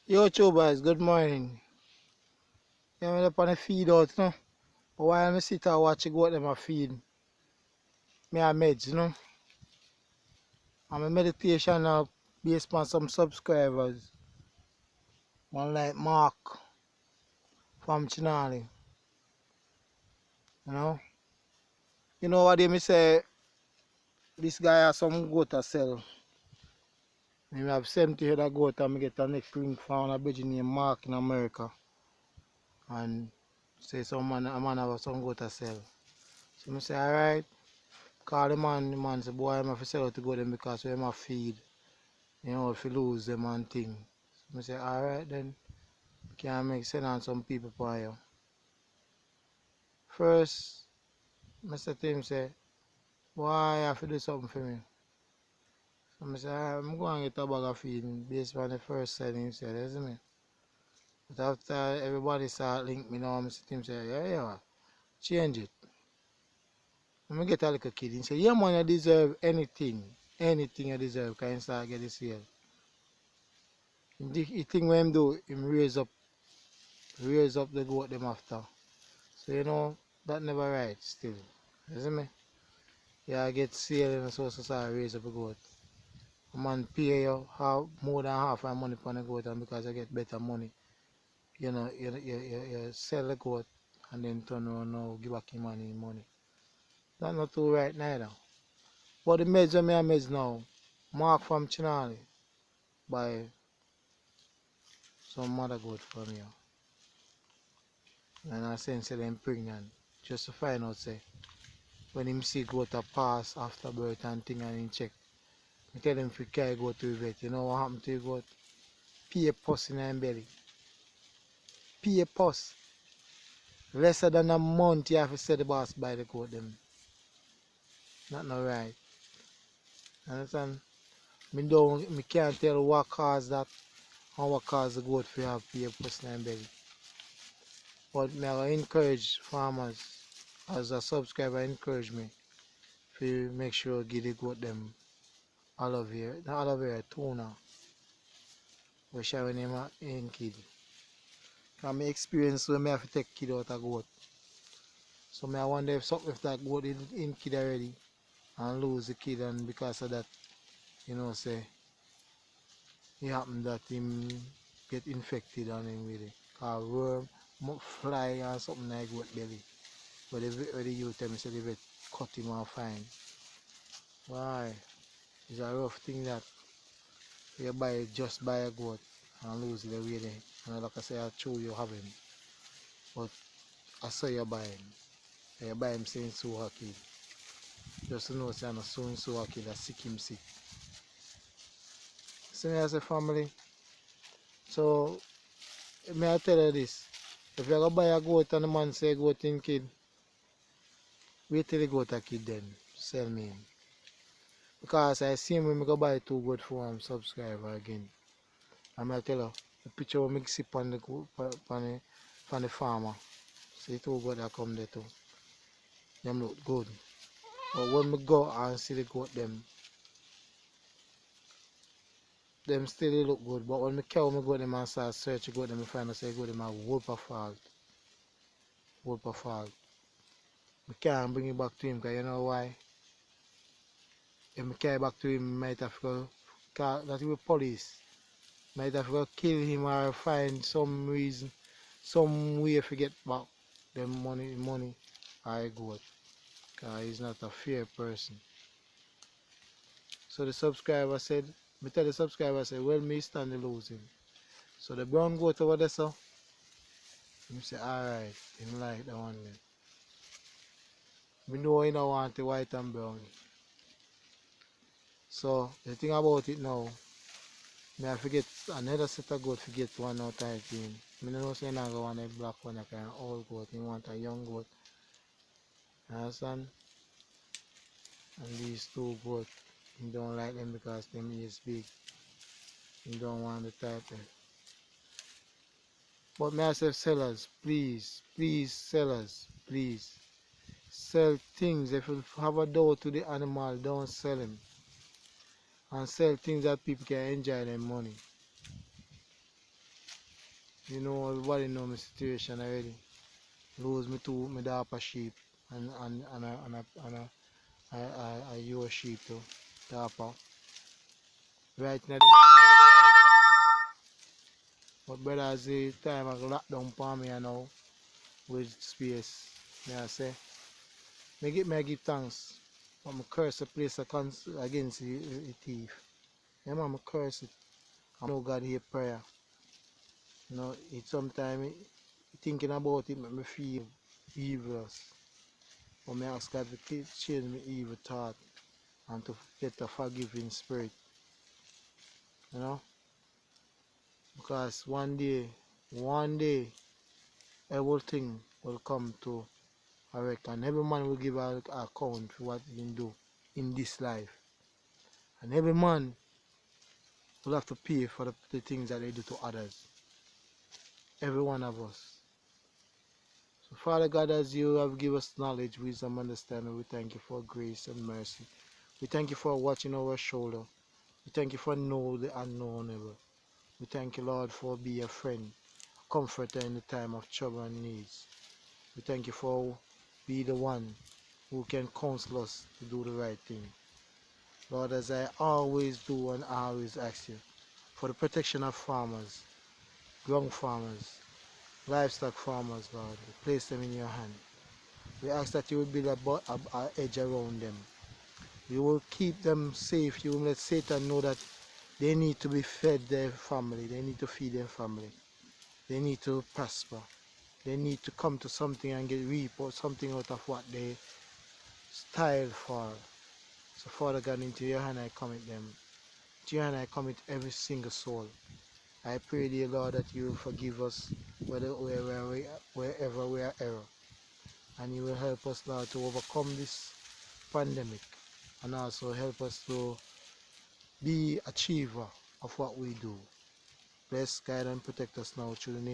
Yo, Chubas, good morning. Yeah, I'm up on the feed out, But while I sit and watch it go them a feed, me a meds, I'm a meditation now based on some subscribers. One like Mark from Chinali, you know. You know what they me say, this guy has some goat to sell. Me have 70 head of goat and me get a next link from a budget named Mark in America. And say a man have some goat to sell. So me say, alright, call the man say, boy, I'm have to sell out to go them because we have feed. If you lose them and thing. So I say, alright then, can make send on some people for you. First, Mr. Tim say, why you have to do something for me? So I say, alright, I'm going to get a bag of feed based on the first setting he said, isn't it? But after everybody start link me now, Mr. Tim say, yeah, change it. Let me get a little kid. He say, yeah man, you deserve anything. Anything you deserve, can you start get this here. He think when him do, him raise up the goat them after. So that never right still. You see me? Yeah, I get sale and so I raise up a goat. A man pay you more than half my money for the goat and because I get better money. You sell the goat and then turn around now give back him money. That's not too right neither. But the meds when I meds now, Mark from Chinali buy some mother goat from you. And I send them pregnant just to find out say when him see goat a pass after birth and thing and him check. I tell him if you carry goat to the vet, you know what happened to your goat? Pee a pus in her belly. Pee a pus. Lesser than a month you have to set the boss by the goat them. Not no right. Understand? Me can't tell what caused that and what caused the goat to have pee a pus in her belly. But me I encourage farmers as a subscriber encourage me to make sure give the goat them aloe vera tuna. We share with him in kid. Because my experience when I have to take kid out of goat. So I wonder if something if that goat in kid already and lose the kid and because of that, say it happen that him get infected on him with it. Cause worm, fly and something like goat belly. But the youth tell me say the vet cut him and fine. Why? It's a rough thing that you just buy a goat and lose the way there. And like I say, I true you have him. But I saw you buy him. You buy him saying so happy. Just to know say I'm not so happy that sick him sick. See me as a family. So may I tell you this. If you go buy a goat and the man say goat in kid, wait till the goat a kid then. Sell me him. Because I see him when I go buy two goat for him subscriber again. I'm gonna tell you the picture when I see on the farmer. See two goat that come there too. Them look good. But when I go and see the goat them still look good. But when I carry me go them and start search goat them I find out say goat them have whoop fault. Whoop fault. I can't bring it back to him because you know why? If I carry back to him, might have to call that with police. Might have to kill him or find some reason, some way to get back them money I got. Because he's not a fair person. So the subscriber said, me tell the subscriber said, well me stand the losing. So the brown goat over there so he say alright, him like that one then. We know he don't want the white and brown. So the thing about it now, me I forget another set of goat forget one out type thing. Me no know say I go want a black one like an old goat, me want a young goat. You understand? And these two goat, he don't like them because them ears big. He don't want the type there. But me I say sellers, please sellers, please. Sell things. If you have a doubt to the animal, don't sell them. And sell things that people can enjoy their money. You know, everybody know my situation already. Lose me two, my daughter sheep and a your sheep too. Daughter. Right now, but brother, as the time I lock down for me and now with space, may I say, me give thanks. But me curse the place against the thief. Yeah, man, me curse it. I know God hear prayer. You know, it sometimes thinking about it make me feel evil. But me ask God to change my evil thought and to get a forgiving spirit. You know, because one day, everything will come to a wreck, and every man will give an account for what he do in this life, and every man will have to pay for the things that they do to others. Every one of us. So, Father God, as you have given us knowledge, wisdom, understanding, we thank you for grace and mercy. We thank you for watching our shoulder. We thank you for know the unknowable. We thank you, Lord, for being a friend, a comforter in the time of trouble and needs. We thank you for being the one who can counsel us to do the right thing. Lord, as I always do and always ask you for the protection of farmers, young farmers, livestock farmers, Lord, we place them in your hand. We ask that you will build a edge around them. You will keep them safe. You will let Satan know that they need to be fed their family. They need to feed their family. They need to prosper. They need to come to something and get reap or something out of what they style for. So Father God, into your hand I commit them. To your hand I commit every single soul. I pray, dear Lord, that you will forgive us wherever we are error. And you will help us, Lord, to overcome this pandemic. And also help us to be achiever of what we do. Bless, guide, and protect us now through the name